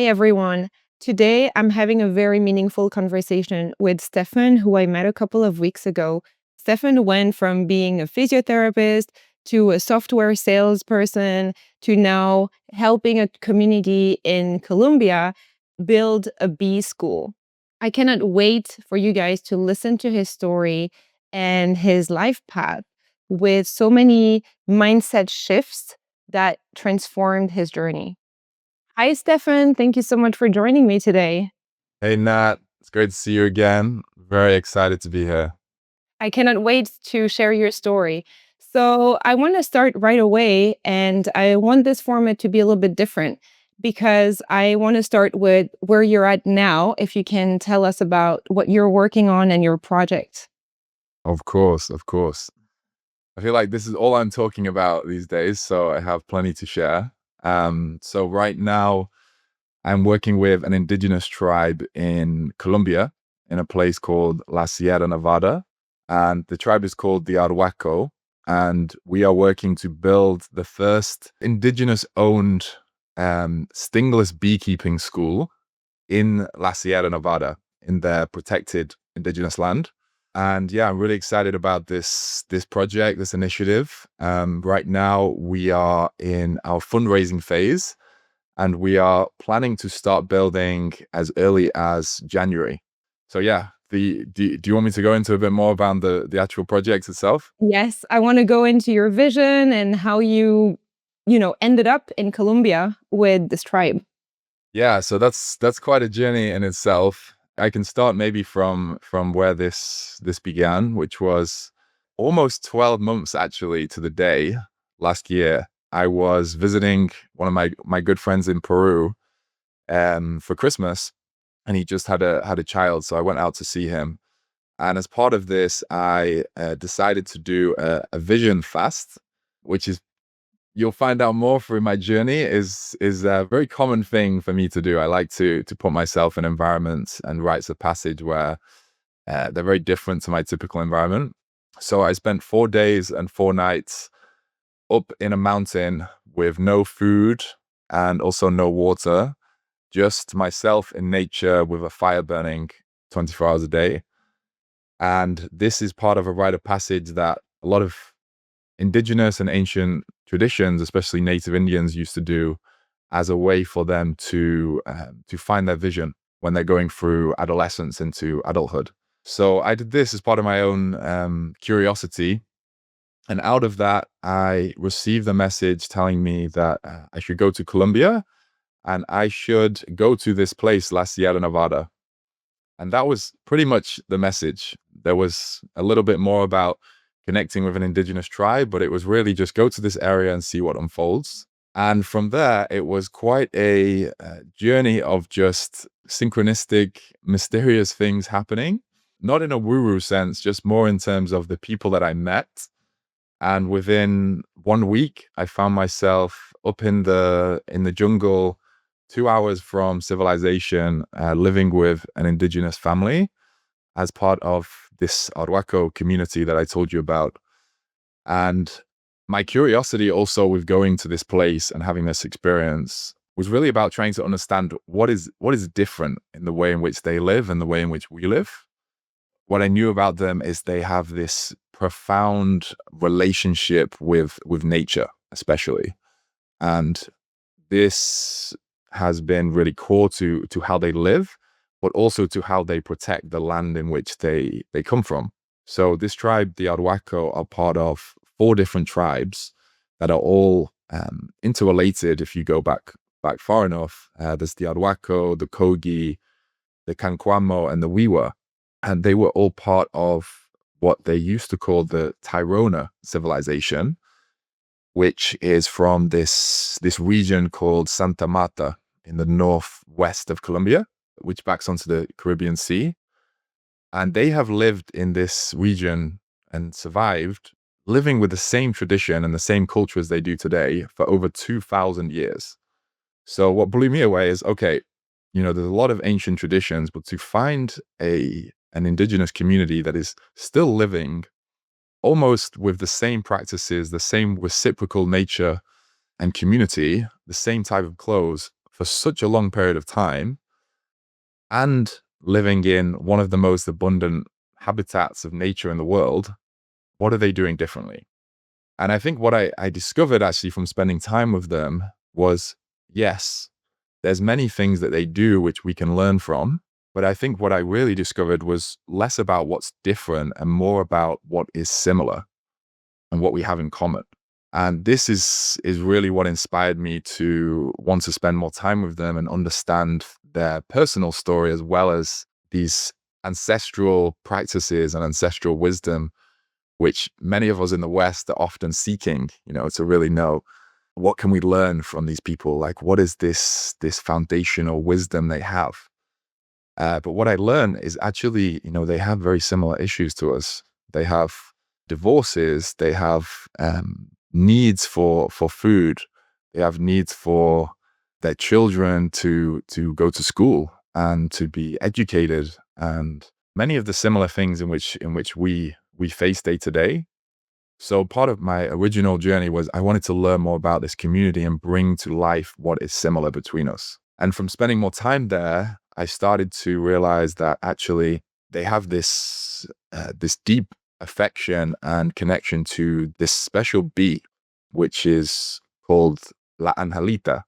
everyone. Today, I'm having a very meaningful conversation with Stefan, who I met a couple of weeks ago. Stefan went from being a physiotherapist to a software salesperson to now helping a community in Colombia build a bee school. I cannot wait for you guys to listen to his story and his life path with so many mindset shifts that transformed his journey. Hi, Stefan. Thank you so much for joining me today. Hey Nat, it's great to see you again. Very excited to be here. I cannot wait to share your story. So, I want to start right away, and I want this format to be a little bit different because I want to start with where you're at now. If you can tell us about what you're working on and your project. Of course, of course. I feel like this is all I'm talking about these days, so I have plenty to share. So right now, I'm working with an indigenous tribe in Colombia, in a place called La Sierra Nevada, and the tribe is called the Arhuaco, and we are working to build the first indigenous-owned stingless beekeeping school in La Sierra Nevada, in their protected indigenous land. And yeah, I'm really excited about this project, this initiative. Right now, we are in our fundraising phase, and we are planning to start building as early as January. So yeah, do you want me to go into a bit more about the actual project itself? Yes, I want to go into your vision and how you ended up in Colombia with this tribe. Yeah, so that's quite a journey in itself. I can start maybe from where this began, which was almost 12 months actually to the day last year. I was visiting one of my good friends in Peru for Christmas, and he just had a child, so I went out to see him. And as part of this, I decided to do a vision fast, which is, you'll find out more through my journey, is a very common thing for me to do. I like to put myself in environments and rites of passage where they're very different to my typical environment. So I spent 4 days and 4 nights up in a mountain with no food and also no water, just myself in nature with a fire burning 24 hours a day. And this is part of a rite of passage that a lot of indigenous and ancient traditions, especially native Indians, used to do as a way for them to find their vision when they're going through adolescence into adulthood. So I did this as part of my own curiosity. And out of that, I received a message telling me that I should go to Colombia and I should go to this place, La Sierra Nevada. And that was pretty much the message. There was a little bit more about connecting with an indigenous tribe, but it was really just go to this area and see what unfolds. And from there, it was quite a journey of just synchronistic, mysterious things happening, not in a woo-woo sense, just more in terms of the people that I met. And within 1 week, I found myself up in the jungle, 2 hours from civilization, living with an indigenous family as part of this Arhuaco community that I told you about. And my curiosity also with going to this place and having this experience was really about trying to understand what is different in the way in which they live and the way in which we live. What I knew about them is they have this profound relationship with nature, especially. And this has been really core to how they live, but also to how they protect the land in which they come from. So this tribe, the Arhuaco, are part of 4 different tribes that are all interrelated. If you go back far enough, there's the Arhuaco, the Kogi, the Canquamo, and the Wiwa, and they were all part of what they used to call the Tairona civilization, which is from this region called Santa Marta in the northwest of Colombia, which backs onto the Caribbean Sea. And they have lived in this region and survived, living with the same tradition and the same culture as they do today for over 2,000 years. So what blew me away is, okay, there's a lot of ancient traditions, but to find an indigenous community that is still living almost with the same practices, the same reciprocal nature and community, the same type of clothes for such a long period of time and living in one of the most abundant habitats of nature in the world, what are they doing differently? And I think what I discovered actually from spending time with them was, yes, there's many things that they do which we can learn from. But I think what I really discovered was less about what's different and more about what is similar and what we have in common. And this is really what inspired me to want to spend more time with them and understand their personal story as well as these ancestral practices and ancestral wisdom, which many of us in the West are often seeking, to really know what can we learn from these people? Like, what is this foundational wisdom they have? But what I learned is actually, they have very similar issues to us. They have divorces. They have needs for food. They have needs for their children to go to school and to be educated, and many of the similar things in which we face day to day. So part of my original journey was I wanted to learn more about this community and bring to life what is similar between us. And from spending more time there, I started to realize that actually they have this deep affection and connection to this special bee, which is called La Angelita.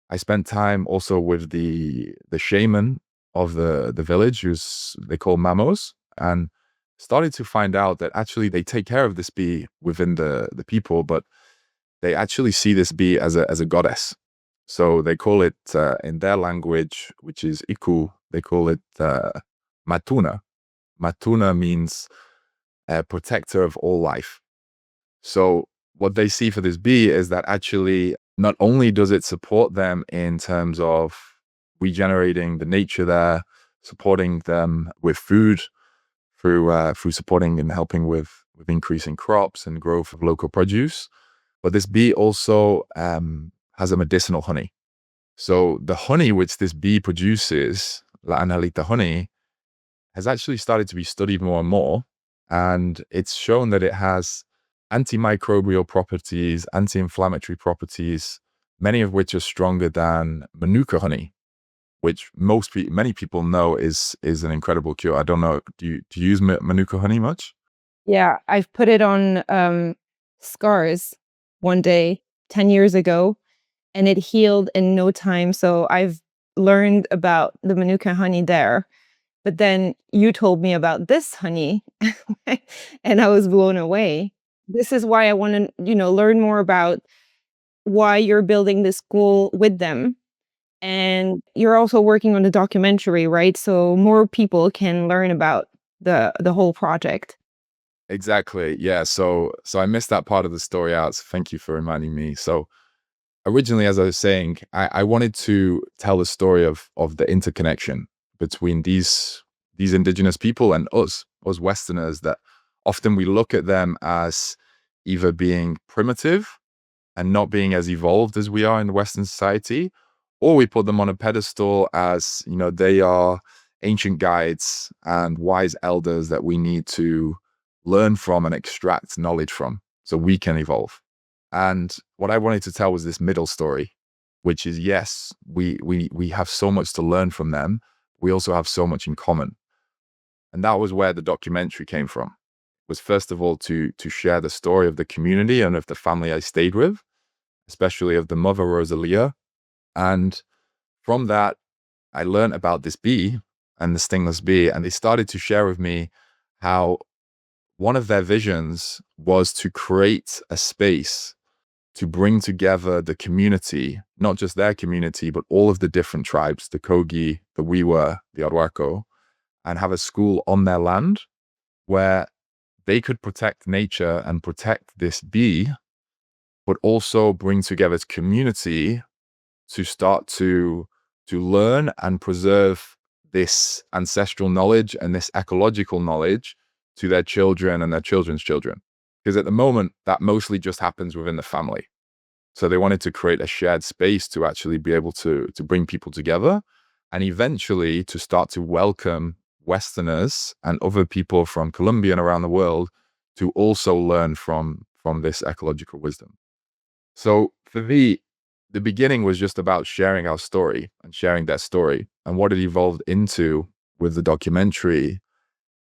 I spent time also with the shaman of the village, who's they call Mamos, and started to find out that actually they take care of this bee within the people, but they actually see this bee as a goddess. So they call it in their language, which is Iku, they call it Matuna. Matuna means protector of all life. So what they see for this bee is that actually not only does it support them in terms of regenerating the nature there, supporting them with food through supporting and helping with increasing crops and growth of local produce, but this bee also has a medicinal honey. So the honey which this bee produces, La Angelita honey, has actually started to be studied more and more. And it's shown that it has antimicrobial properties, anti-inflammatory properties, many of which are stronger than Manuka honey, which many people know is an incredible cure. I don't know, do you use Manuka honey much? Yeah, I've put it on scars one day 10 years ago, and it healed in no time. So I've learned about the Manuka honey there. But then you told me about this honey, and I was blown away. This is why I want to, learn more about why you're building this school with them. And you're also working on a documentary, right? So more people can learn about the whole project. Exactly. Yeah. So I missed that part of the story out. So thank you for reminding me. So originally, as I was saying, I wanted to tell the story of the interconnection between these indigenous people and us Westerners, that often we look at them as either being primitive and not being as evolved as we are in Western society, or we put them on a pedestal as, they are ancient guides and wise elders that we need to learn from and extract knowledge from so we can evolve. And what I wanted to tell was this middle story, which is, yes, we have so much to learn from them. We also have so much in common. And that was where the documentary came from. Was first of all to share the story of the community and of the family I stayed with, especially of the mother Rosalia. And from that, I learned about this bee and the stingless bee, and they started to share with me how one of their visions was to create a space to bring together the community, not just their community, but all of the different tribes, the Kogi, the Wiwa, the Arhuaco, and have a school on their land where they could protect nature and protect this bee, but also bring together its community to start to learn and preserve this ancestral knowledge and this ecological knowledge to their children and their children's children. Because at the moment, that mostly just happens within the family. So they wanted to create a shared space to actually be able to bring people together and eventually to start to welcome Westerners and other people from Colombia and around the world to also learn from this ecological wisdom. So for me, the beginning was just about sharing our story and sharing their story. And what it evolved into with the documentary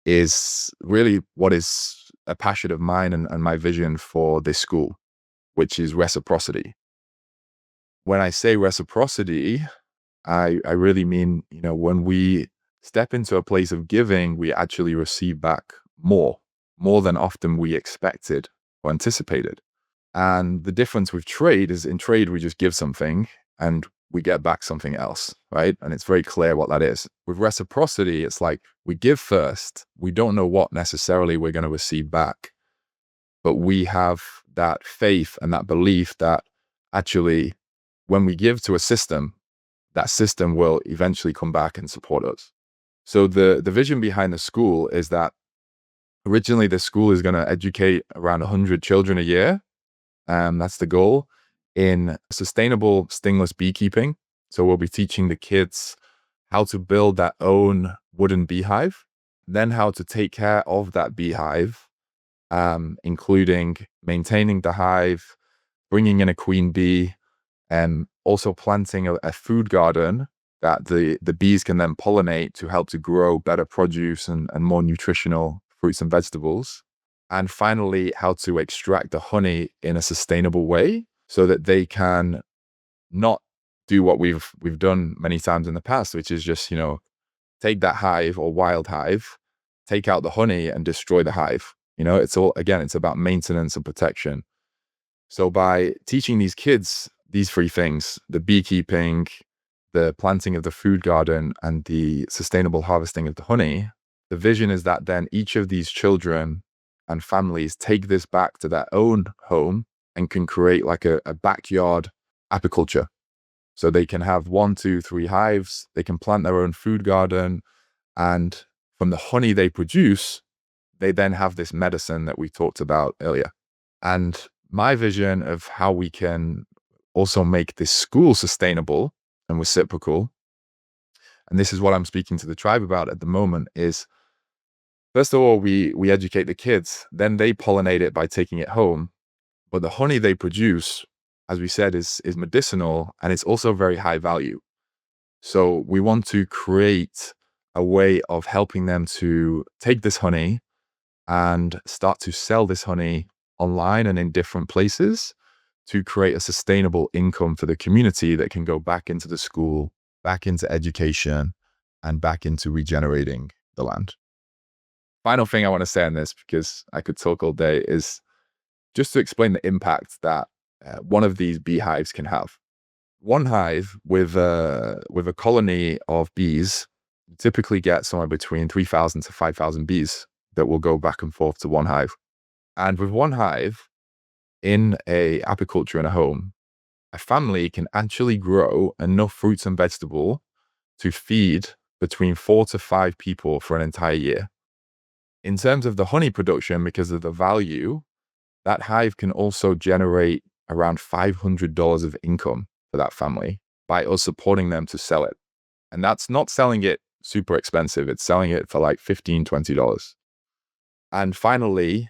is really what is a passion of mine and my vision for this school, which is reciprocity. When I say reciprocity, I really mean, when we step into a place of giving, we actually receive back more than often we expected or anticipated. And the difference with trade is in trade, we just give something and we get back something else, right? And it's very clear what that is. With reciprocity, it's like we give first. We don't know what necessarily we're going to receive back, but we have that faith and that belief that actually when we give to a system, that system will eventually come back and support us. So the vision behind the school is that originally the school is going to educate around 100 children a year. That's the goal in sustainable stingless beekeeping. So we'll be teaching the kids how to build their own wooden beehive, then how to take care of that beehive, including maintaining the hive, bringing in a queen bee, and also planting a food garden that the bees can then pollinate to help to grow better produce and more nutritional fruits and vegetables. And finally, how to extract the honey in a sustainable way so that they can not do what we've done many times in the past, which is just, take that hive or wild hive, take out the honey and destroy the hive. It's all, again, it's about maintenance and protection. So by teaching these kids these three things, the beekeeping, the planting of the food garden, and the sustainable harvesting of the honey, the vision is that then each of these children and families take this back to their own home and can create like a backyard apiculture. So they can have 1, 2, 3 hives, they can plant their own food garden, and from the honey they produce, they then have this medicine that we talked about earlier. And my vision of how we can also make this school sustainable and reciprocal, and this is what I'm speaking to the tribe about at the moment, is first of all, we educate the kids, then they pollinate it by taking it home. But the honey they produce, as we said, is medicinal and it's also very high value. So we want to create a way of helping them to take this honey and start to sell this honey online and in different places to create a sustainable income for the community that can go back into the school, back into education, and back into regenerating the land. Final thing I want to say on this, because I could talk all day, is just to explain the impact that one of these beehives can have. One hive with a colony of bees typically get somewhere between 3,000 to 5,000 bees that will go back and forth to one hive. And with one hive in a apiculture in a home, a family can actually grow enough fruits and vegetable to feed between 4 to 5 people for an entire year. In terms of the honey production, because of the value, that hive can also generate around $500 of income for that family by us supporting them to sell it. And that's not selling it super expensive. It's selling it for like $15, $20. And finally,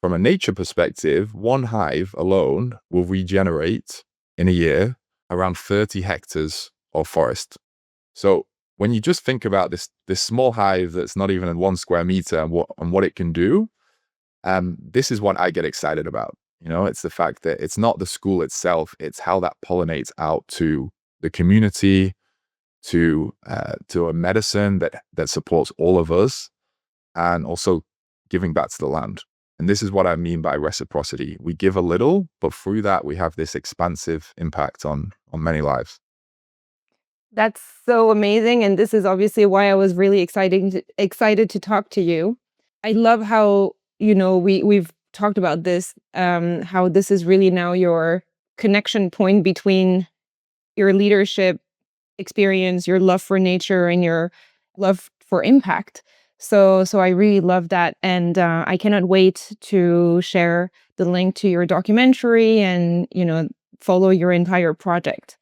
from a nature perspective, one hive alone will regenerate in a year around 30 hectares of forest. So when you just think about this small hive that's not even in 1 square meter and what it can do, this is what I get excited about. It's the fact that it's not the school itself; it's how that pollinates out to the community, to a medicine that supports all of us, and also giving back to the land. And this is what I mean by reciprocity. We give a little, but through that, we have this expansive impact on many lives. That's so amazing, and this is obviously why I was really excited to talk to you. I love how, we've talked about this, how this is really now your connection point between your leadership experience, your love for nature, and your love for impact. So I really love that, and I cannot wait to share the link to your documentary and follow your entire project.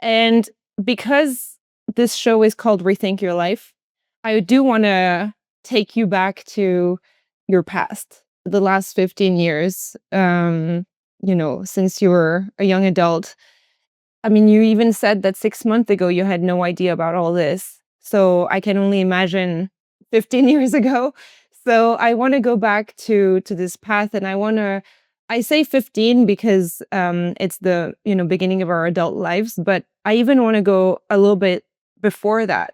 And because this show is called Rethink Your Life, I do want to take you back to your past, the last 15 years, since you were a young adult. I mean, you even said that 6 months ago you had no idea about all this. So I can only imagine 15 years ago. So I want to go back to this path, and I say 15 because it's the beginning of our adult lives, but I even want to go a little bit before that.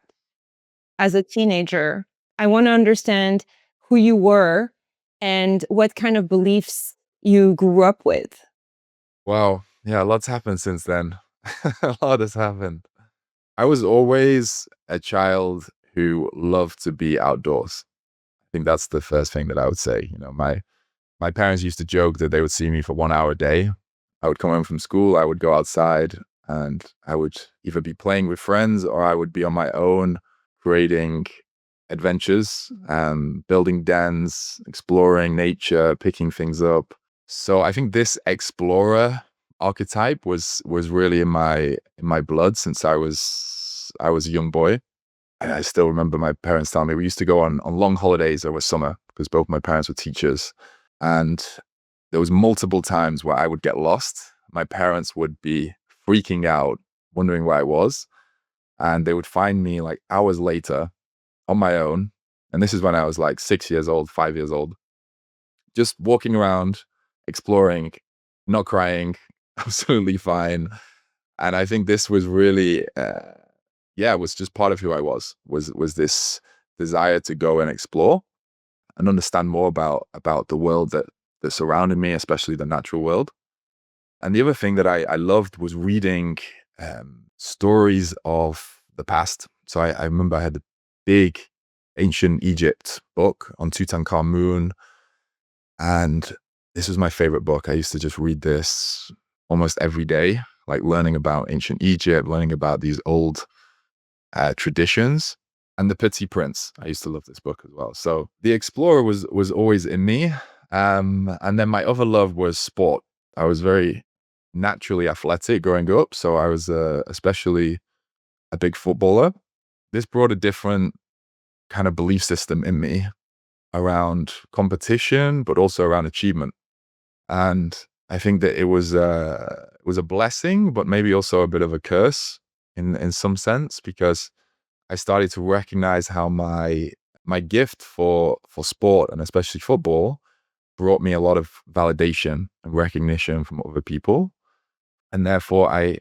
As a teenager, I want to understand who you were and what kind of beliefs you grew up with. Wow. Yeah, a lot's happened since then. A lot has happened. I was always a child who loved to be outdoors. I think that's the first thing that I would say. My parents used to joke that they would see me for 1 hour a day. I would come home from school, I would go outside, and I would either be playing with friends or I would be on my own creating adventures, building dens, exploring nature, picking things up. So I think this explorer archetype was really in my blood since I was a young boy. And I still remember my parents telling me we used to go on long holidays over summer because both my parents were teachers. And there was multiple times where I would get lost. My parents would be freaking out, wondering where I was. And they would find me like hours later on my own. And this is when I was like 6 years old, 5 years old, just walking around, exploring, not crying, absolutely fine. And I think this was really, yeah, it was just part of who I was this desire to go and explore and understand more about the world that surrounded me, especially the natural world. And the other thing that I loved was reading stories of the past. So I remember I had a big ancient Egypt book on Tutankhamun, and this was my favorite book. I used to just read this almost every day, like learning about ancient Egypt, learning about these old traditions. And The Petit Prince. I used to love this book as well. So the explorer was always in me. And then my other love was sport. I was very naturally athletic growing up. So I was especially a big footballer. This brought a different kind of belief system in me around competition, but also around achievement. And I think that it was a blessing, but maybe also a bit of a curse in some sense, because I started to recognize how my gift for sport, and especially football, brought me a lot of validation and recognition from other people. And therefore I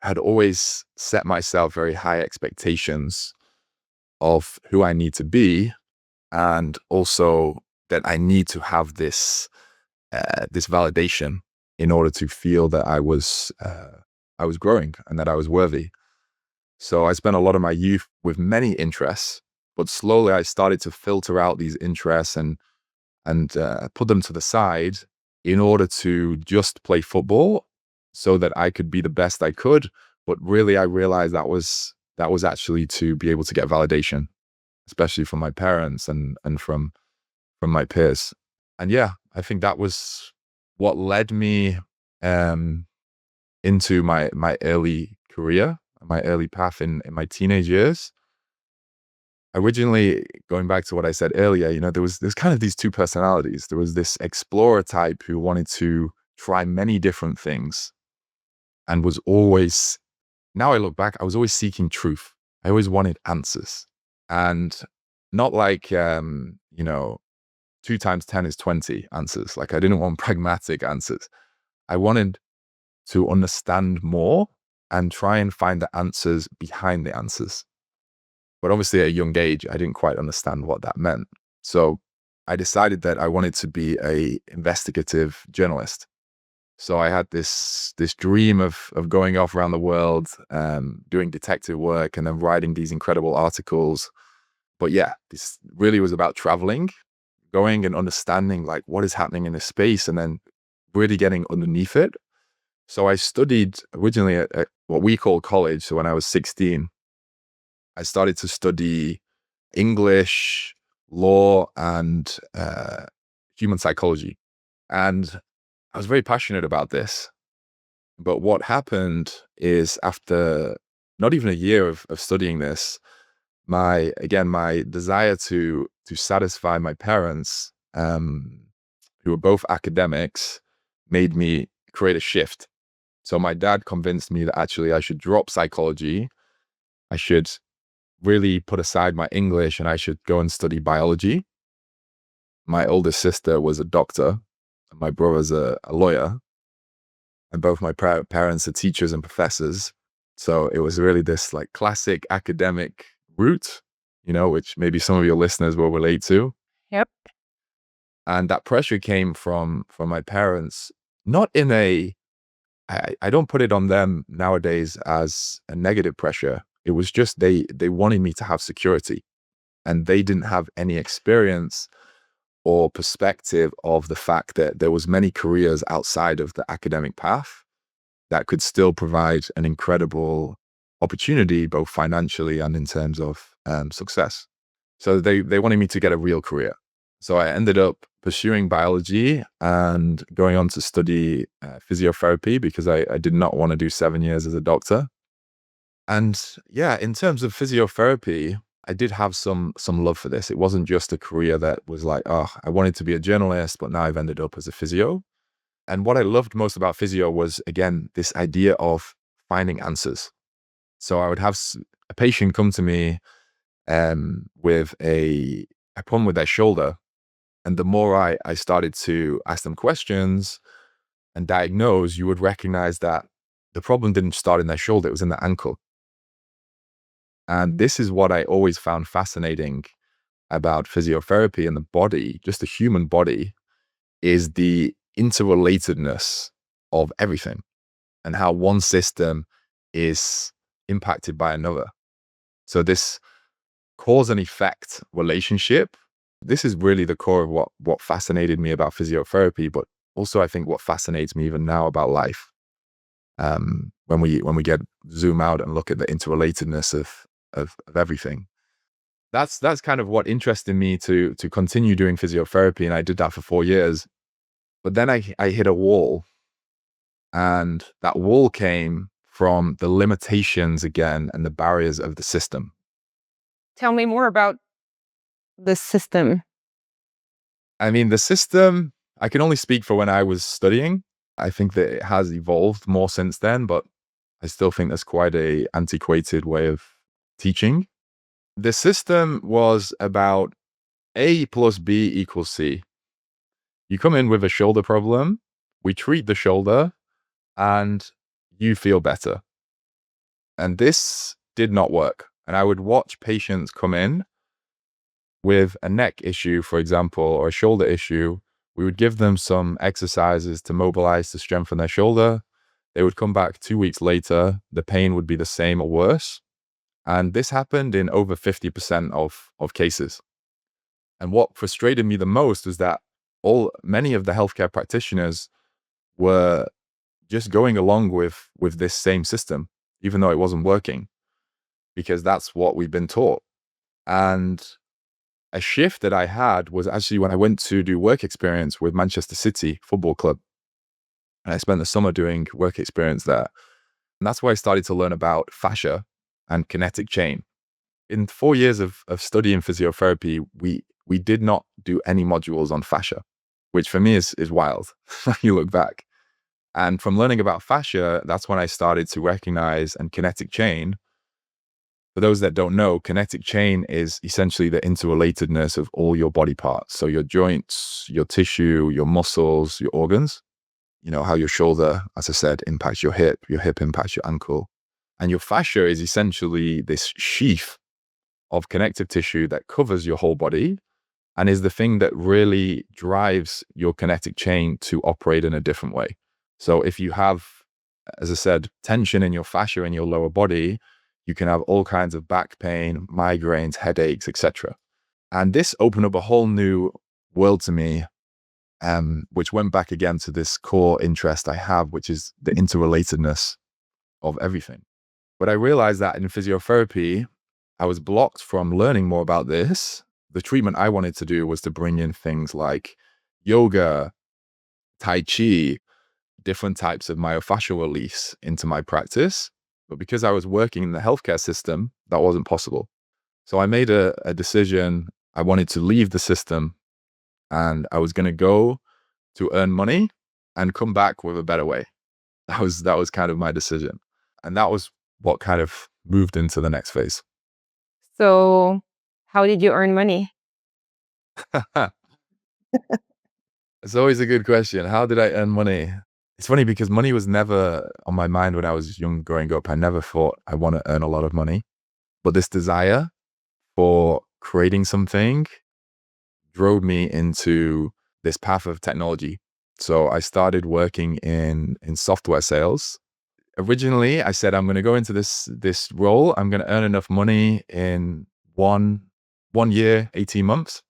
had always set myself very high expectations of who I need to be, and also that I need to have this validation in order to feel that I was growing and that I was worthy. So I spent a lot of my youth with many interests, but slowly I started to filter out these interests and put them to the side in order to just play football so that I could be the best I could. But really, I realized that was actually to be able to get validation, especially from my parents and from my peers. And yeah, I think that was what led me um, into my early career, my early path in my teenage years. Originally, going back to what I said earlier, there's kind of these two personalities. There was this explorer type who wanted to try many different things and was always, now I look back, I was always seeking truth. I always wanted answers. And not like, 2 times 10 is 20 answers. Like, I didn't want pragmatic answers. I wanted to understand more and try and find the answers behind the answers. But obviously at a young age, I didn't quite understand what that meant. So I decided that I wanted to be a investigative journalist. So I had this dream of going off around the world, doing detective work, and then writing these incredible articles. But yeah, this really was about traveling, going and understanding like what is happening in this space, and then really getting underneath it. So I studied originally at what we call college. So when I was 16, I started to study English, law, and human psychology. And I was very passionate about this. But what happened is, after not even a year of studying this, my desire to satisfy my parents, who were both academics, made me create a shift So my dad convinced me that actually I should drop psychology. I should really put aside my English and I should go and study biology. My oldest sister was a doctor, and my brother's a lawyer, and both my parents are teachers and professors. So it was really this like classic academic route, which maybe some of your listeners will relate to. Yep. And that pressure came from my parents, not in a, I don't put it on them nowadays as a negative pressure. It was just they wanted me to have security, and they didn't have any experience or perspective of the fact that there was many careers outside of the academic path that could still provide an incredible opportunity, both financially and in terms of success. So they wanted me to get a real career. So I ended up pursuing biology and going on to study physiotherapy because I did not want to do 7 years as a doctor. And yeah, in terms of physiotherapy, I did have some love for this. It wasn't just a career that was like, oh, I wanted to be a journalist, but now I've ended up as a physio. And what I loved most about physio was, again, this idea of finding answers. So I would have a patient come to me with a problem with their shoulder. And the more I started to ask them questions and diagnose, you would recognize that the problem didn't start in their shoulder, it was in the ankle. And this is what I always found fascinating about physiotherapy and the body, just the human body, is the interrelatedness of everything and how one system is impacted by another. So this cause and effect relationship, this is really the core of what fascinated me about physiotherapy, but also I think what fascinates me even now about life. When we get zoom out and look at the interrelatedness of everything. That's kind of what interested me to continue doing physiotherapy, and I did that for 4 years. But then I hit a wall, and that wall came from the limitations again and the barriers of the system. Tell me more about the system. I mean, the system, I can only speak for when I was studying. I think that it has evolved more since then, but I still think that's quite a antiquated way of teaching. The system was about A plus B equals C. You come in with a shoulder problem, we treat the shoulder, and you feel better. And this did not work. And I would watch patients come in with a neck issue, for example, or a shoulder issue. We would give them some exercises to mobilize to strengthen their shoulder. They would come back 2 weeks later. The pain would be the same or worse. And this happened in over 50% of cases. And what frustrated me the most was that many of the healthcare practitioners were just going along with this same system, even though it wasn't working, because that's what we've been taught. And a shift that I had was actually when I went to do work experience with Manchester City Football Club. And I spent the summer doing work experience there. And that's where I started to learn about fascia and kinetic chain. In 4 years of studying physiotherapy, we did not do any modules on fascia, which for me is wild when you look back. And from learning about fascia, that's when I started to recognize and kinetic chain. For those that don't know, kinetic chain is essentially the interrelatedness of all your body parts. So your joints, your tissue, your muscles, your organs. You know, how your shoulder, as I said, impacts your hip impacts your ankle. And your fascia is essentially this sheath of connective tissue that covers your whole body and is the thing that really drives your kinetic chain to operate in a different way. So if you have, as I said, tension in your fascia in your lower body, you can have all kinds of back pain, migraines, headaches, etc. And this opened up a whole new world to me, which went back again to this core interest I have, which is the interrelatedness of everything. But I realized that in physiotherapy, I was blocked from learning more about this. The treatment I wanted to do was to bring in things like yoga, Tai Chi, different types of myofascial release into my practice. But because I was working in the healthcare system, that wasn't possible. So I made a decision. I wanted to leave the system and I was going to go to earn money and come back with a better way. That was kind of my decision. And that was what kind of moved into the next phase. So, how did you earn money? It's always a good question. How did I earn money? It's funny because money was never on my mind when I was young growing up. I never thought I want to earn a lot of money. But this desire for creating something drove me into this path of technology. So I started working in software sales. Originally, I said I'm going to go into this role. I'm going to earn enough money in one year, 18 months,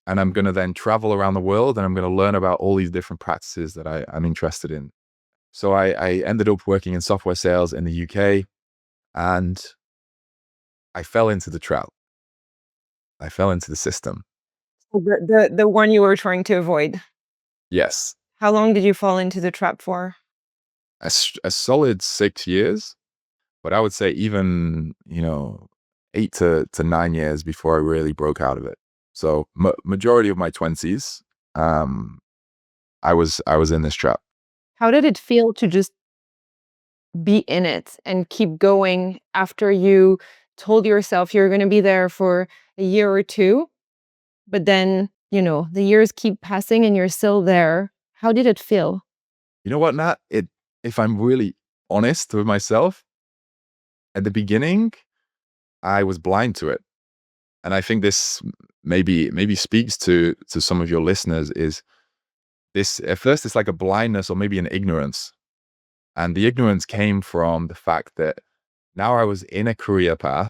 and I'm going to then travel around the world and I'm going to learn about all these different practices that I'm interested in. So I ended up working in software sales in the UK, and I fell into the trap. I fell into the system. The one you were trying to avoid. Yes, How long did you fall into the trap for? a solid 6 years, but I would say even 8 to 9 years before I really broke out of it. So majority of my 20s, um, I was in this trap. How did it feel to just be in it and keep going after you told yourself you're going to be there for a year or two, but then, the years keep passing and you're still there? How did it feel? You know what, Nat? If I'm really honest with myself, at the beginning, I was blind to it. And I think this maybe speaks to some of your listeners is this at first it's like a blindness or maybe an ignorance. And the ignorance came from the fact that now I was in a career path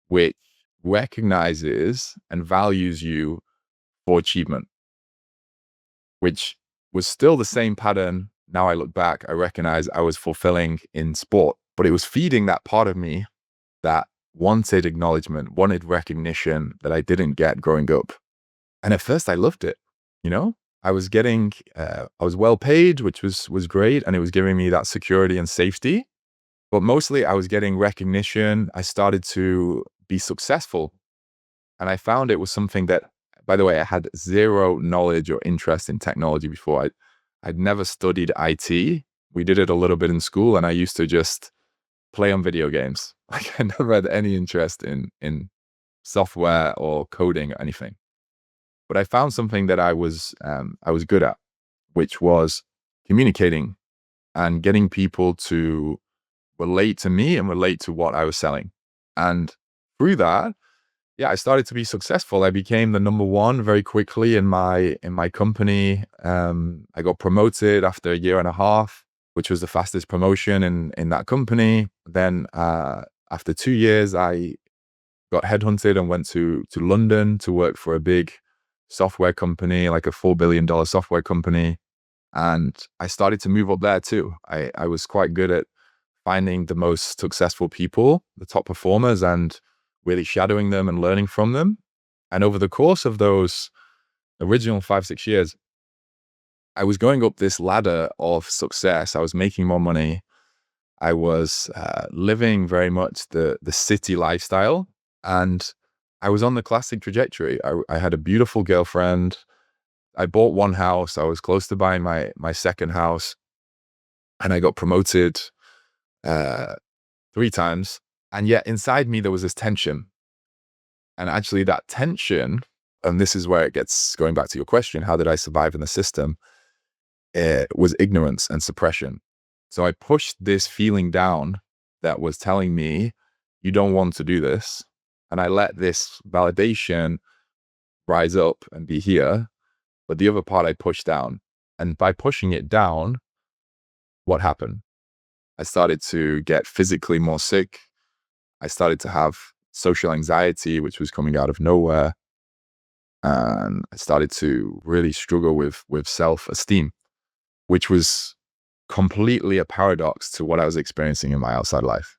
which recognizes and values you for achievement, which was still the same pattern. Now I look back, I recognize I was fulfilling in sport, but it was feeding that part of me that wanted acknowledgement, wanted recognition that I didn't get growing up. And at first I loved it, you know? I was getting, I was well paid, which was great, and it was giving me that security and safety. But mostly I was getting recognition. I started to be successful. And I found it was something that, by the way, I had zero knowledge or interest in technology before. I'd never studied IT. We did it a little bit in school, and I used to just play on video games. Like I never had any interest in software or coding or anything. But I found something that I was good at, which was communicating and getting people to relate to me and relate to what I was selling. And through that, yeah, I started to be successful. I became the number one very quickly in my company. I got promoted after a year and a half, which was the fastest promotion in that company. Then after 2 years, I got headhunted and went to London to work for a big software company, like a $4 billion software company. And I started to move up there too. I was quite good at finding the most successful people, the top performers, and really shadowing them and learning from them. And over the course of those original 5, 6 years, I was going up this ladder of success. I was making more money. I was living very much the city lifestyle, and I was on the classic trajectory. I had a beautiful girlfriend. I bought one house. I was close to buying my second house, and I got promoted uh, 3 times. And yet inside me, there was this tension. And actually, that tension, and this is where it gets going back to your question, how did I survive in the system? It was ignorance and suppression. So I pushed this feeling down that was telling me, you don't want to do this. And I let this validation rise up and be here. But the other part I pushed down. And by pushing it down, what happened? I started to get physically more sick. I started to have social anxiety, which was coming out of nowhere. And I started to really struggle with self-esteem, which was completely a paradox to what I was experiencing in my outside life.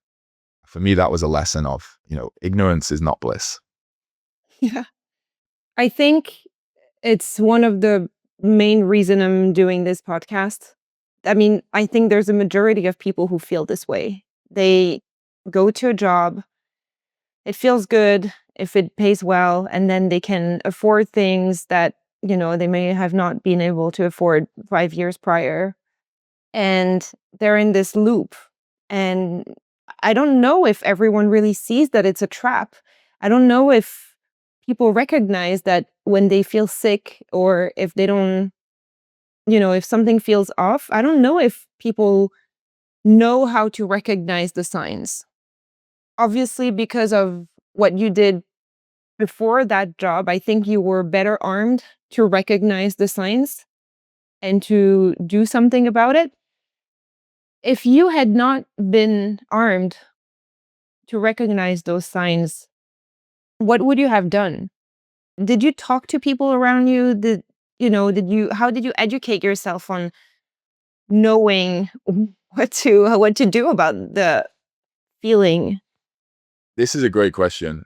For me, that was a lesson of, ignorance is not bliss. Yeah. I think it's one of the main reason I'm doing this podcast. I mean, I think there's a majority of people who feel this way. They go to a job, it feels good if it pays well, and then they can afford things that, they may have not been able to afford 5 years prior. and they're in this loop. And I don't know if everyone really sees that it's a trap. I don't know if people recognize that when they feel sick, or if they don't, if something feels off. I don't know if people know how to recognize the signs. Obviously, because of what you did before that job, I think you were better armed to recognize the signs and to do something about it. If you had not been armed to recognize those signs, what would you have done? Did you talk to people around you? How did you educate yourself on knowing what to do about the feeling? This is a great question,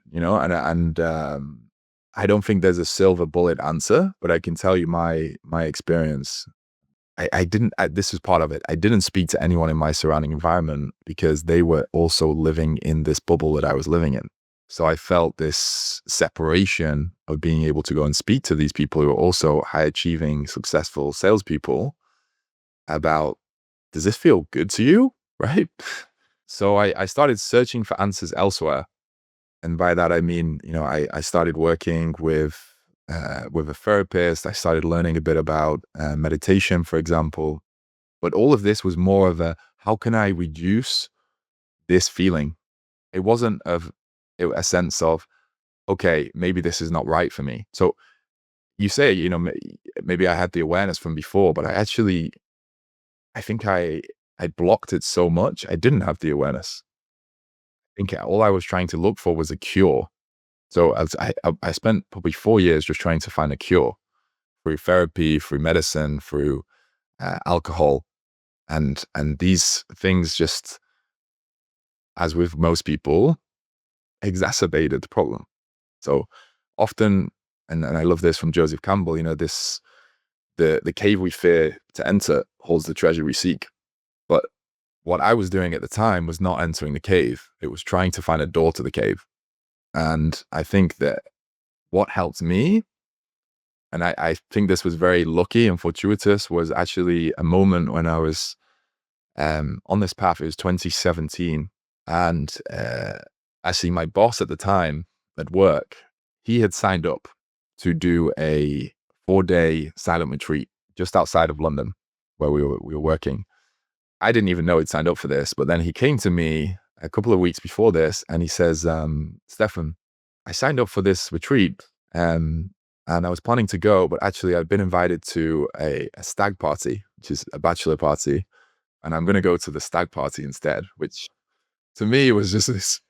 I don't think there's a silver bullet answer, but I can tell you my experience. I didn't. This was part of it. I didn't speak to anyone in my surrounding environment because they were also living in this bubble that I was living in. So I felt this separation of being able to go and speak to these people who are also high achieving, successful salespeople about, does this feel good to you? Right. So I started searching for answers elsewhere. And by that, I mean, I started working with a therapist. I started learning a bit about meditation, for example. But all of this was more of how can I reduce this feeling? It wasn't a sense of, okay, maybe this is not right for me. So you say, maybe I had the awareness from before, but I think I blocked it so much. I didn't have the awareness. I think all I was trying to look for was a cure. So I spent probably 4 years just trying to find a cure through therapy, through medicine, through alcohol, and these things just, as with most people, exacerbated the problem. So often, and I love this from Joseph Campbell, this the cave we fear to enter holds the treasure we seek. But what I was doing at the time was not entering the cave; it was trying to find a door to the cave. And I think that what helped me, and I think this was very lucky and fortuitous, was actually a moment when I was on this path. It was 2017. And actually, my boss at the time at work, he had signed up to do a 4-day silent retreat just outside of London where we were working. I didn't even know he'd signed up for this, but then he came to me a couple of weeks before this and he says, Stefan, I signed up for this retreat, and I was planning to go, but actually I'd been invited to a stag party, which is a bachelor party, and I'm going to go to the stag party instead, which to me was just this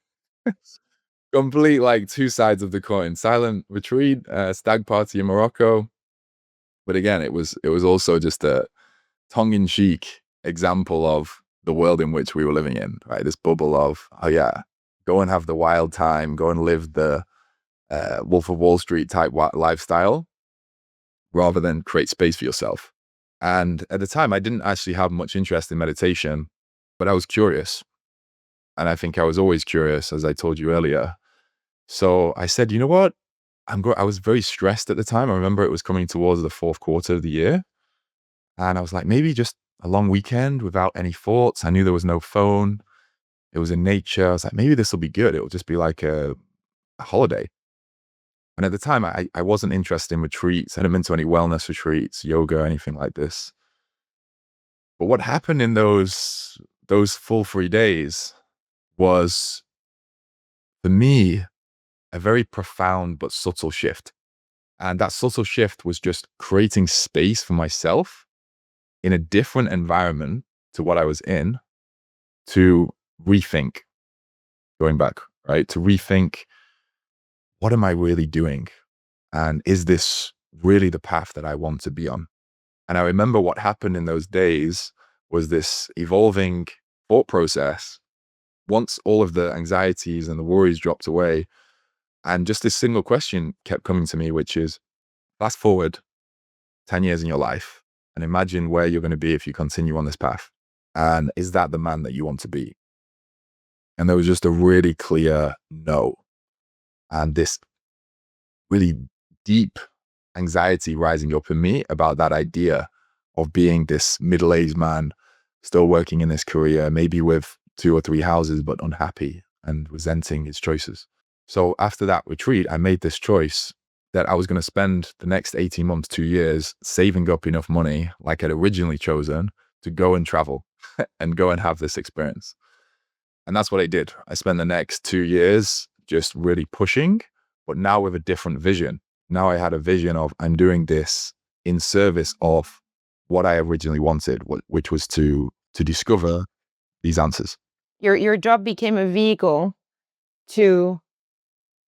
complete, like, two sides of the coin: silent retreat, stag party in Morocco. But again, it was also just a tongue-in-cheek example of the world in which we were living in, right? This bubble of, oh yeah, go and have the wild time, go and live the Wolf of Wall Street type lifestyle, rather than create space for yourself. And at the time, I didn't actually have much interest in meditation, but I was curious. And I think I was always curious, as I told you earlier. So I said, you know what? I was very stressed at the time. I remember it was coming towards the fourth quarter of the year. And I was like, maybe just a long weekend without any thoughts. I knew there was no phone. It was in nature. I was like, maybe this will be good. It will just be like a holiday. And at the time, I wasn't interested in retreats. I hadn't been to any wellness retreats, yoga, anything like this. But what happened in those full 3 days was, for me, a very profound but subtle shift. And that subtle shift was just creating space for myself in a different environment to what I was in, to rethink, going back, right? To rethink, what am I really doing? And is this really the path that I want to be on? And I remember what happened in those days was this evolving thought process. Once all of the anxieties and the worries dropped away, and just this single question kept coming to me, which is, fast forward 10 years in your life and imagine where you're going to be if you continue on this path. And is that the man that you want to be? And there was just a really clear no. And this really deep anxiety rising up in me about that idea of being this middle-aged man still working in this career, maybe with 2 or 3 houses, but unhappy and resenting his choices. So after that retreat, I made this choice that I was going to spend the next 18 months, 2 years, saving up enough money, like I'd originally chosen, to go and travel and go and have this experience. And that's what I did. I spent the next 2 years just really pushing, but now with a different vision. Now I had a vision of I'm doing this in service of what I originally wanted, which was to discover these answers. Your job became a vehicle to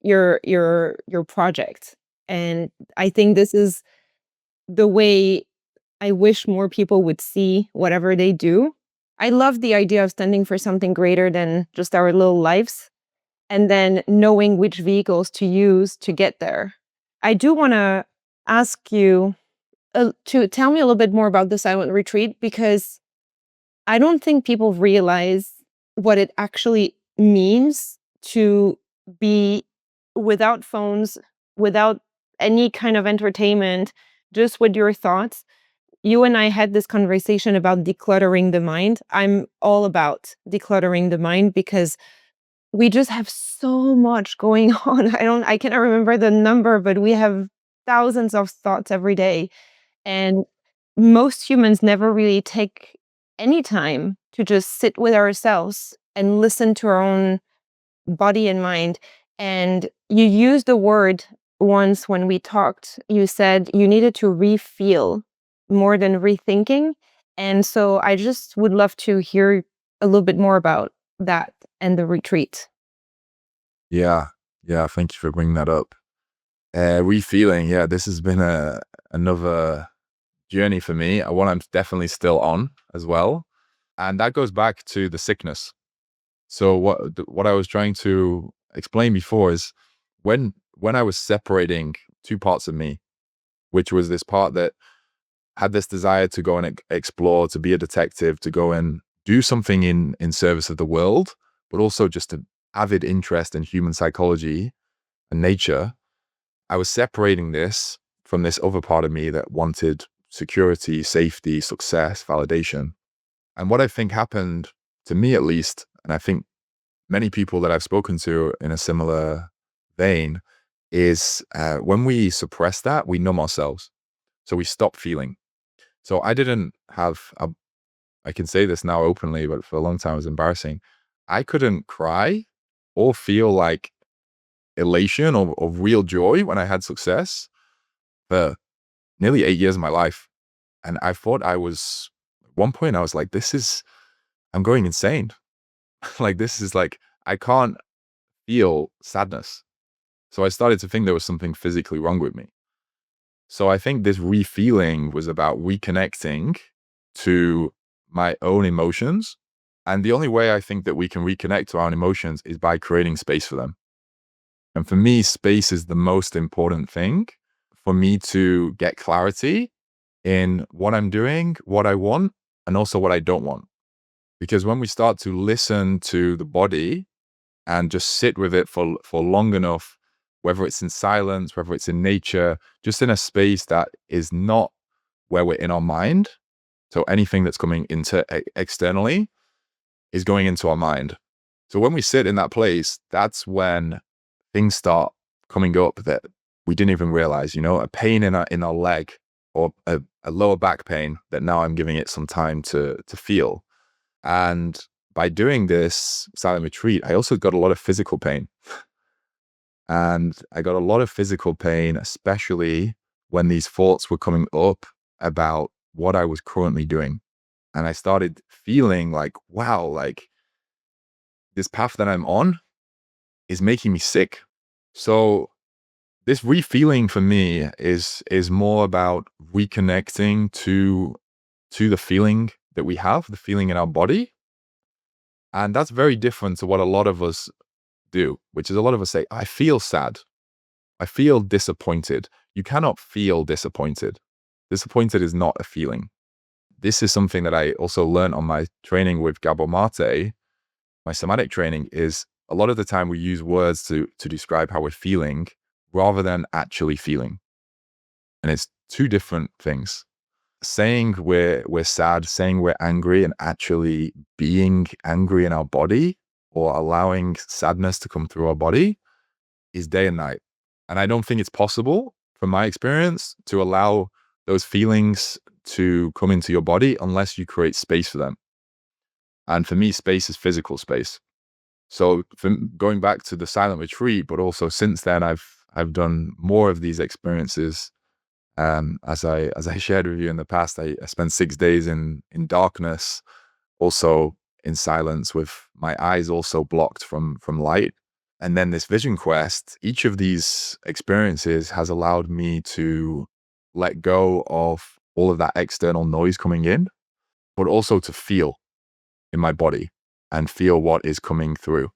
your project. And I think this is the way I wish more people would see whatever they do. I love the idea of standing for something greater than just our little lives and then knowing which vehicles to use to get there. I do want to ask you to tell me a little bit more about the silent retreat because I don't think people realize what it actually means to be without phones, without any kind of entertainment, just with your thoughts. You and I had this conversation about decluttering the mind. I'm all about decluttering the mind because we just have so much going on. I cannot remember the number, but we have thousands of thoughts every day. And most humans never really take any time to just sit with ourselves and listen to our own body and mind. And you used the word once when we talked, you said you needed to refeel more than rethinking. And so I just would love to hear a little bit more about that and the retreat. Yeah. Yeah. Thank you for bringing that up. Refeeling. Yeah. This has been another journey for me, one I'm definitely still on as well. And that goes back to the sickness. So what I was trying to explain before is when I was separating two parts of me, which was this part that had this desire to go and explore, to be a detective, to go and do something in service of the world, but also just an avid interest in human psychology and nature. I was separating this from this other part of me that wanted security, safety, success, validation. And what I think happened to me, at least, and I think many people that I've spoken to in a similar vein, is when we suppress that, we numb ourselves. So we stop feeling. So I didn't have, I can say this now openly, but for a long time it was embarrassing. I couldn't cry or feel like elation or real joy when I had success for nearly 8 years of my life. And I thought at one point I was like, I'm going insane. Like, this is like, I can't feel sadness. So I started to think there was something physically wrong with me. So I think this refeeling was about reconnecting to my own emotions. And the only way I think that we can reconnect to our own emotions is by creating space for them. And for me, space is the most important thing for me to get clarity in what I'm doing, what I want, and also what I don't want. Because when we start to listen to the body and just sit with it for long enough, whether it's in silence, whether it's in nature, just in a space that is not where we're in our mind. So anything that's coming externally is going into our mind. So when we sit in that place, that's when things start coming up that we didn't even realize, a pain in our leg or a lower back pain that now I'm giving it some time to feel. And by doing this silent retreat, I also got a lot of physical pain. And I got a lot of physical pain, especially when these thoughts were coming up about what I was currently doing. And I started feeling like, wow, like this path that I'm on is making me sick. So this refeeling for me is more about reconnecting to the feeling that we have, the feeling in our body. And that's very different to what a lot of us do, which is a lot of us say, I feel sad. I feel disappointed. You cannot feel disappointed. Disappointed is not a feeling. This is something that I also learned on my training with Gabor Mate. My somatic training is a lot of the time we use words to describe how we're feeling rather than actually feeling. And it's two different things. saying we're sad, saying we're angry, and actually being angry in our body or allowing sadness to come through our body is day and night. And I don't think it's possible, from my experience, to allow those feelings to come into your body unless you create space for them. And for me, space is physical space. So from going back to the silent retreat, but also since then, I've done more of these experiences. As I shared with you in the past, I spent 6 days in darkness, also in silence, with my eyes also blocked from light. And then this vision quest, each of these experiences has allowed me to let go of all of that external noise coming in, but also to feel in my body and feel what is coming through.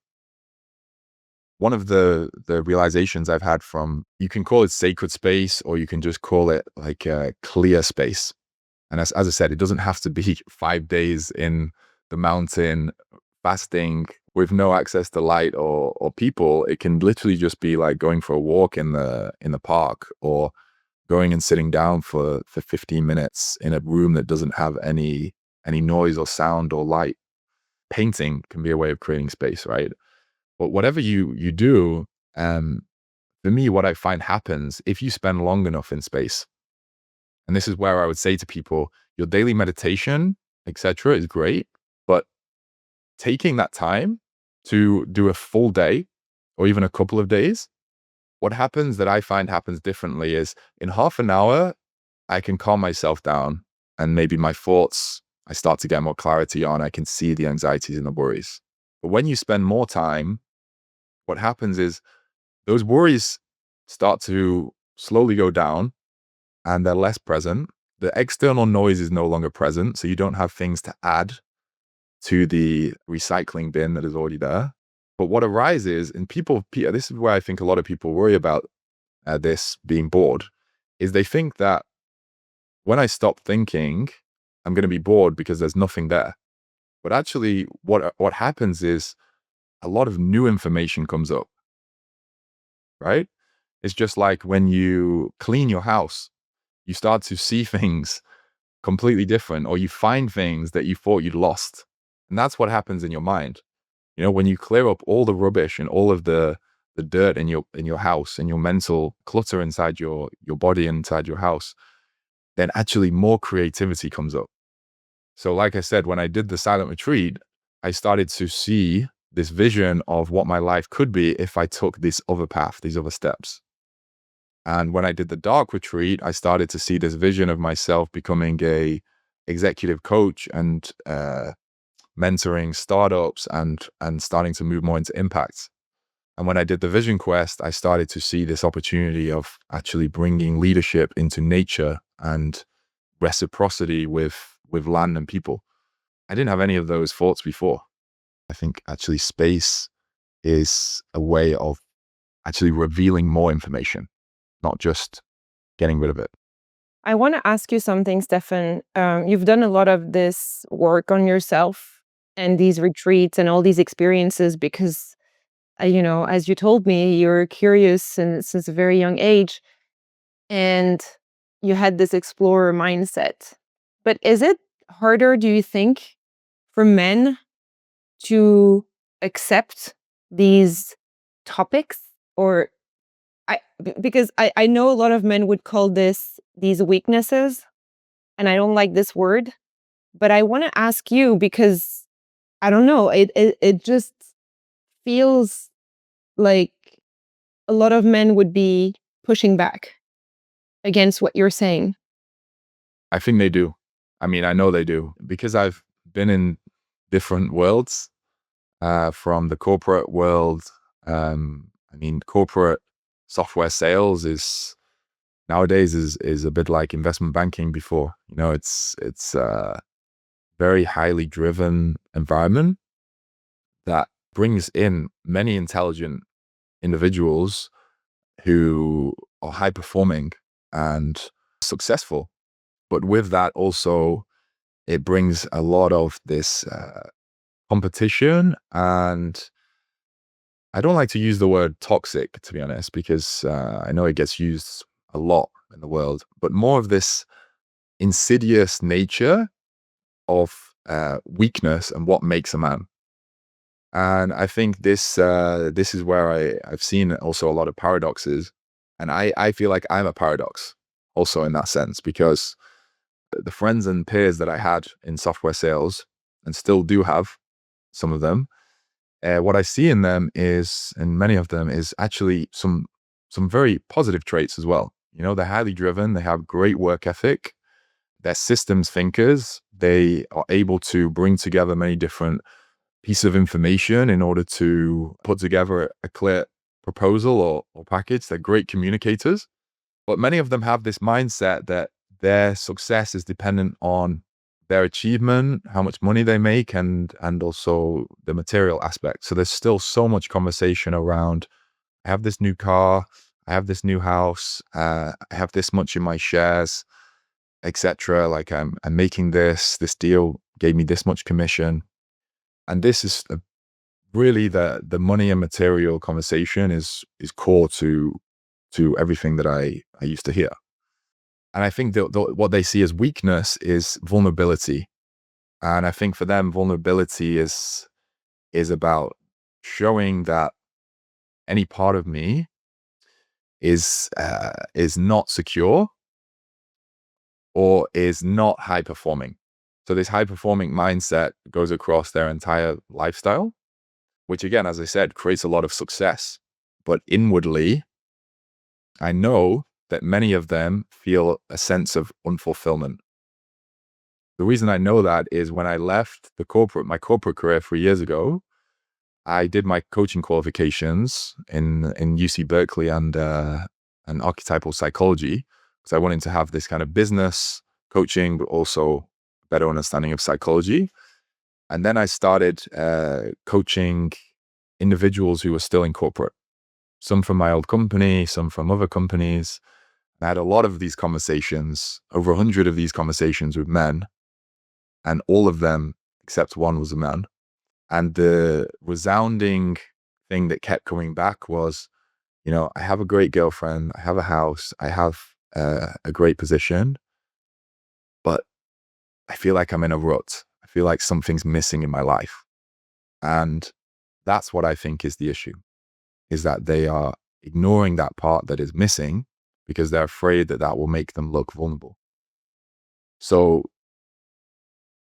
One of the realizations I've had from, you can call it sacred space, or you can just call it like a clear space. And as I said, it doesn't have to be 5 days in the mountain fasting with no access to light or people. It can literally just be like going for a walk in the park, or going and sitting down for 15 minutes in a room that doesn't have any noise or sound or light. Painting can be a way of creating space, right? But whatever you do, um, for me, what I find happens if you spend long enough in space, and this is where I would say to people, your daily meditation, etc., is great, but taking that time to do a full day or even a couple of days, what happens that I find happens differently is in half an hour, I can calm myself down, and maybe my thoughts, I start to get more clarity on. I can see the anxieties and the worries. But when you spend more time, what happens is those worries start to slowly go down and they're less present. The external noise is no longer present. So you don't have things to add to the recycling bin that is already there. But what arises, and this is where I think a lot of people worry about this being bored, is they think that when I stop thinking, I'm going to be bored because there's nothing there. But actually, what happens is a lot of new information comes up, right? It's just like when you clean your house, you start to see things completely different, or you find things that you thought you'd lost. And that's what happens in your mind. You know, when you clear up all the rubbish and all of the dirt in your house and your mental clutter inside your body, inside your house, then actually more creativity comes up. So like I said, when I did the silent retreat, I started to see this vision of what my life could be if I took this other path, these other steps. And when I did the dark retreat, I started to see this vision of myself becoming a executive coach and mentoring startups and starting to move more into impact. And when I did the vision quest, I started to see this opportunity of actually bringing leadership into nature and reciprocity with land and people. I didn't have any of those thoughts before. I think actually space is a way of actually revealing more information, not just getting rid of it. I want to ask you something, Stefan. You've done a lot of this work on yourself and these retreats and all these experiences because, as you told me, you're curious and since a very young age, and you had this explorer mindset. But is it harder, do you think, for men to accept these topics? Or because I know a lot of men would call these weaknesses, and I don't like this word, but I want to ask you because I don't know, it just feels like a lot of men would be pushing back against what you're saying. I think they do. I mean, I know they do because I've been in different worlds, from the corporate world. I mean, corporate software sales is nowadays is a bit like investment banking before. You know, it's a very highly driven environment that brings in many intelligent individuals who are high performing and successful. But with that also, it brings a lot of this competition. And I don't like to use the word toxic, to be honest, because I know it gets used a lot in the world, but more of this insidious nature of weakness and what makes a man. And I think this is where I've seen also a lot of paradoxes, and I feel like I'm a paradox also in that sense, because the friends and peers that I had in software sales, and still do have some of them, what I see in them is, and many of them, is actually some very positive traits as well. You know, they're highly driven, they have great work ethic, they're systems thinkers, they are able to bring together many different pieces of information in order to put together a clear proposal or package. They're great communicators, but many of them have this mindset that their success is dependent on their achievement, how much money they make, and also the material aspect. So there's still so much conversation around, I have this new car, I have this new house, I have this much in my shares, etc. Like I'm making this deal gave me this much commission. And this is really the money and material conversation is core to everything that I used to hear. And I think that what they see as weakness is vulnerability. And I think for them, vulnerability is about showing that any part of me is not secure or is not high performing. So this high performing mindset goes across their entire lifestyle, which again, as I said, creates a lot of success. But inwardly, I know that many of them feel a sense of unfulfillment. The reason I know that is when I left my corporate career 3 years ago, I did my coaching qualifications in UC Berkeley and archetypal psychology, because I wanted to have this kind of business coaching, but also better understanding of psychology. And then I started coaching individuals who were still in corporate, some from my old company, some from other companies. I had a lot of these conversations, over 100 of these conversations with men, and all of them, except one, was a man. And the resounding thing that kept coming back was, you know, I have a great girlfriend, I have a house, I have a great position, but I feel like I'm in a rut. I feel like something's missing in my life. And that's what I think is the issue, is that they are ignoring that part that is missing because they're afraid that that will make them look vulnerable. So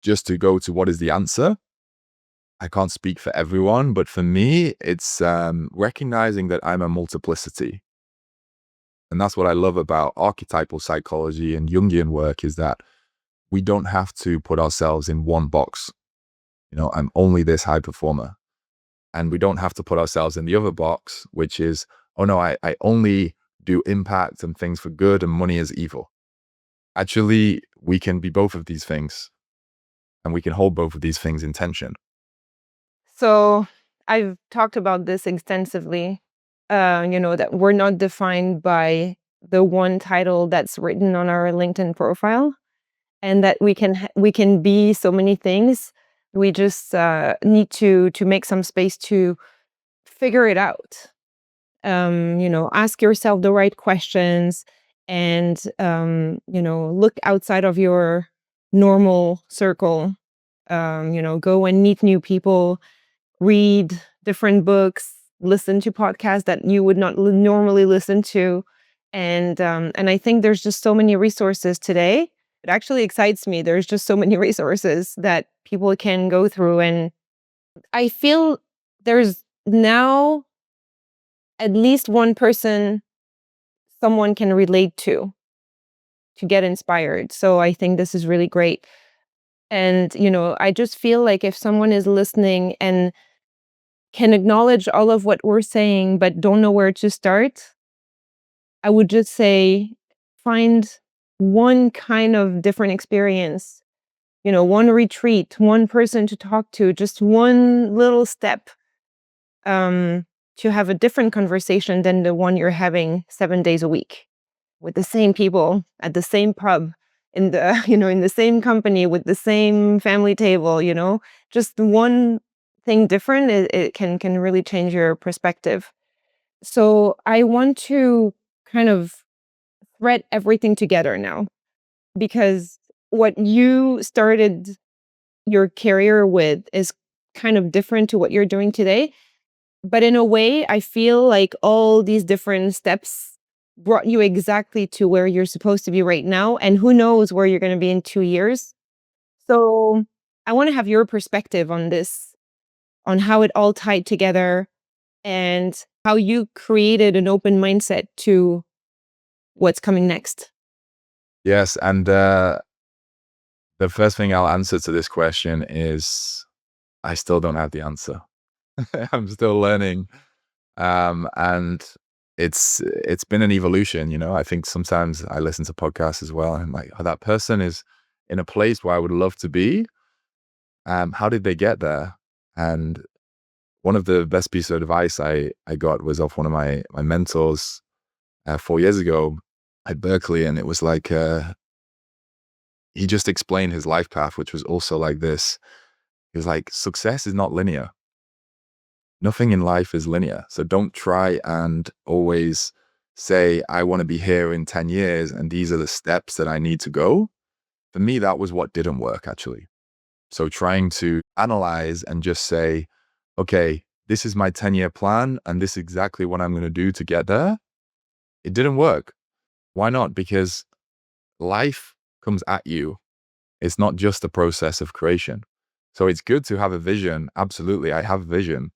just to go to what is the answer, I can't speak for everyone, but for me, it's recognizing that I'm a multiplicity. And that's what I love about archetypal psychology and Jungian work, is that we don't have to put ourselves in one box. You know, I'm only this high performer. And we don't have to put ourselves in the other box, which is, oh no, I only do impact and things for good and money is evil. Actually, we can be both of these things, and we can hold both of these things in tension. So I've talked about this extensively, that we're not defined by the one title that's written on our LinkedIn profile, and that we can be so many things. We just need to make some space to figure it out. Ask yourself the right questions, and look outside of your normal circle. Go and meet new people, read different books, listen to podcasts that you would not normally listen to. And I think there's just so many resources today. It actually excites me. There's just so many resources that people can go through. And I feel there's now at least one person someone can relate to get inspired. So I think this is really great. And, I just feel like if someone is listening and can acknowledge all of what we're saying, but don't know where to start, I would just say find one kind of different experience, one retreat, one person to talk to, just one little step to have a different conversation than the one you're having 7 days a week with the same people at the same pub in the in the same company with the same family table. Just one thing different, it can really change your perspective. So I want to kind of thread everything together now. because what you started your career with is kind of different to what you're doing today. But in a way, I feel like all these different steps brought you exactly to where you're supposed to be right now. And who knows where you're going to be in 2 years. So I want to have your perspective on this, on how it all tied together and how you created an open mindset to what's coming next. Yes, and the first thing I'll answer to this question is I still don't have the answer. I'm still learning, and it's been an evolution. I think sometimes I listen to podcasts as well, and I'm like, oh, that person is in a place where I would love to be. How did they get there? And one of the best pieces of advice I got was off one of my mentors 4 years ago at Berkeley, and it was like he just explained his life path, which was also like this. He was like, success is not linear. Nothing in life is linear. So don't try and always say, I want to be here in 10 years and these are the steps that I need to go. For me, that was what didn't work actually. So trying to analyze and just say, okay, this is my 10-year plan and this is exactly what I'm going to do to get there. It didn't work. Why not? Because life comes at you. It's not just a process of creation. So it's good to have a vision. Absolutely, I have a vision.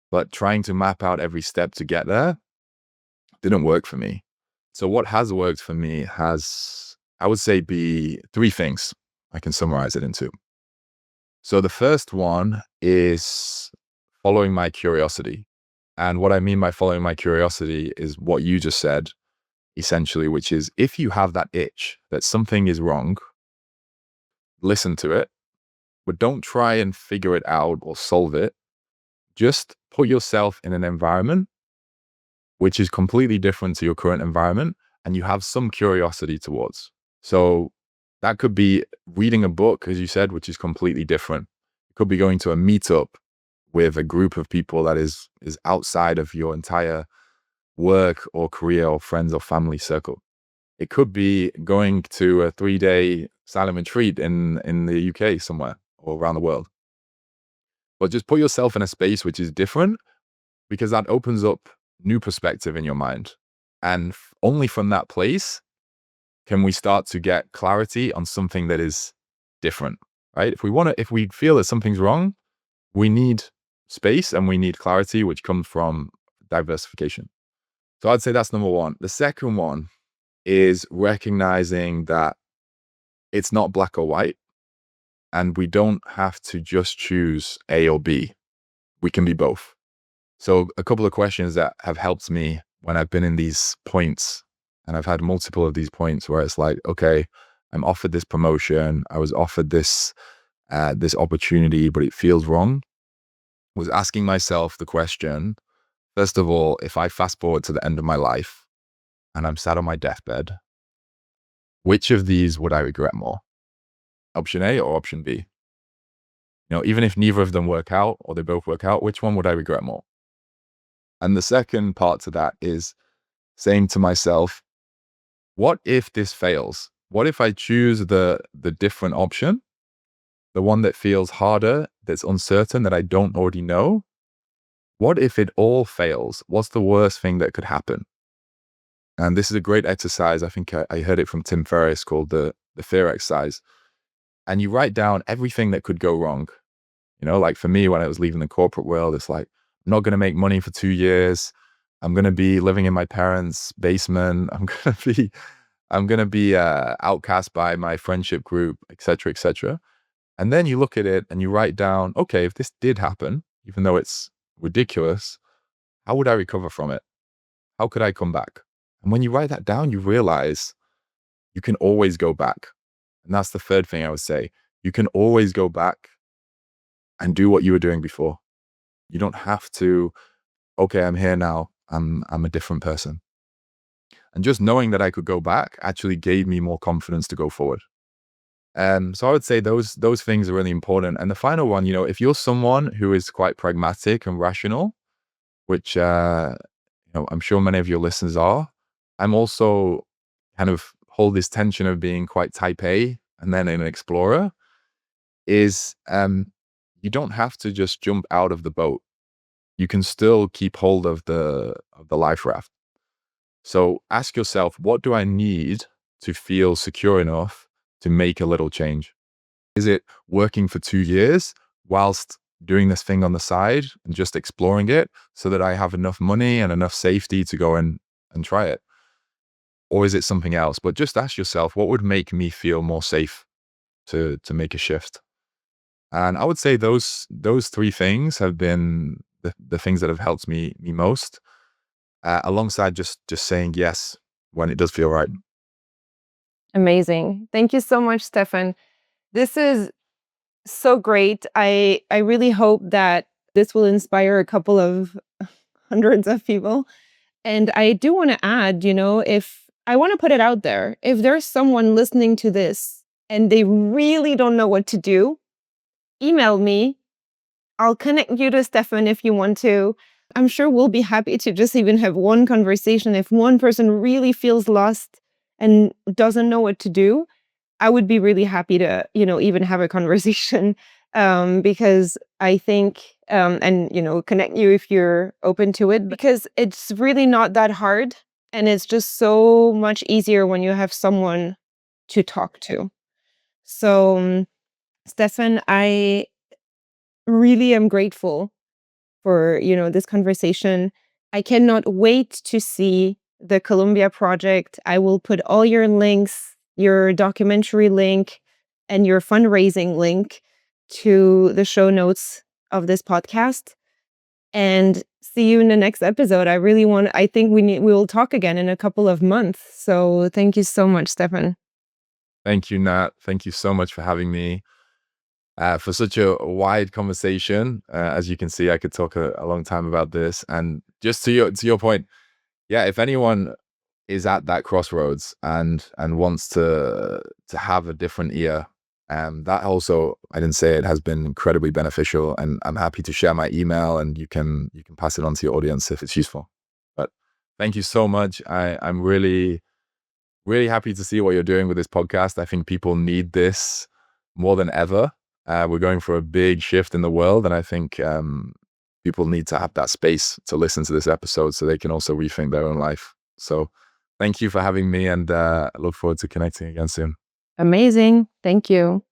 But trying to map out every step to get there didn't work for me. So what has worked for me has, I would say, be three things. I can summarize it into. So the first one is following my curiosity. And what I mean by following my curiosity is what you just said, essentially, which is if you have that itch that something is wrong, listen to it, but don't try and figure it out or solve it. Just put yourself in an environment which is completely different to your current environment and you have some curiosity towards. So that could be reading a book, as you said, which is completely different. It could be going to a meetup with a group of people that is outside of your entire work or career or friends or family circle. It could be going to a 3-day silent retreat in the UK somewhere or around the world. But just put yourself in a space which is different because that opens up new perspective in your mind. And only from that place can we start to get clarity on something that is different, right? If we feel that something's wrong, we need space and we need clarity, which comes from diversification. So I'd say that's number one. The second one is recognizing that it's not black or white and we don't have to just choose A or B. We can be both. So a couple of questions that have helped me when I've been in these points, and I've had multiple of these points where it's like, okay, I'm offered this promotion, I was offered this this opportunity, but it feels wrong. Was asking myself the question, first of all, if I fast forward to the end of my life and I'm sat on my deathbed, which of these would I regret more? Option A or option B? Even if neither of them work out or they both work out, which one would I regret more? And the second part to that is saying to myself, what if this fails? What if I choose the different option, the one that feels harder, that's uncertain, that I don't already know? What if it all fails? What's the worst thing that could happen? And this is a great exercise. I think I heard it from Tim Ferriss called the fear exercise. And you write down everything that could go wrong. Like for me, when I was leaving the corporate world, it's like, I'm not going to make money for 2 years. I'm going to be living in my parents' basement. I'm going to be outcast by my friendship group, et cetera, et cetera. And then you look at it and you write down, okay, if this did happen, even though it's ridiculous, how would I recover from it? How could I come back? And when you write that down, you realize you can always go back. And that's the third thing I would say. You can always go back and do what you were doing before. You don't have to, okay, I'm here now. I'm a different person. And just knowing that I could go back actually gave me more confidence to go forward. So I would say those things are really important. And the final one, if you're someone who is quite pragmatic and rational, which I'm sure many of your listeners are, I'm also kind of hold this tension of being quite type A and then an explorer is you don't have to just jump out of the boat. You can still keep hold of the life raft. So ask yourself, what do I need to feel secure enough to make a little change? Is it working for 2 years whilst doing this thing on the side and just exploring it so that I have enough money and enough safety to go and try it? Or is it something else? But just ask yourself, what would make me feel more safe to make a shift? And I would say those three things have been the things that have helped me most, alongside just saying yes when it does feel right. Amazing. Thank you so much, Stefan. This is so great. I really hope that this will inspire a couple of hundreds of people. And I do want to add, if I want to put it out there, if there's someone listening to this and they really don't know what to do, email me. I'll connect you to Stefan if you want to. I'm sure we'll be happy to just even have one conversation. If one person really feels lost and doesn't know what to do, I would be really happy to, even have a conversation, because I think, and, connect you if you're open to it, because it's really not that hard. And it's just so much easier when you have someone to talk to. So, Stefan, I really am grateful for, this conversation. I cannot wait to see the Colombia project. I will put all your links, your documentary link, and your fundraising link to the show notes of this podcast. And see you in the next episode. I think we will talk again in a couple of months. So thank you so much, Stefan. Thank you, Nat. Thank you so much for having me. For such a wide conversation. As you can see, I could talk a long time about this. And just to your point, yeah, if anyone is at that crossroads and wants to have a different ear, that also, I didn't say it, has been incredibly beneficial. And I'm happy to share my email, and you can pass it on to your audience if it's useful. But thank you so much. I'm really, really happy to see what you're doing with this podcast. I think people need this more than ever. We're going for a big shift in the world, and I think people need to have that space to listen to this episode so they can also rethink their own life. So thank you for having me, and I look forward to connecting again soon. Amazing. Thank you.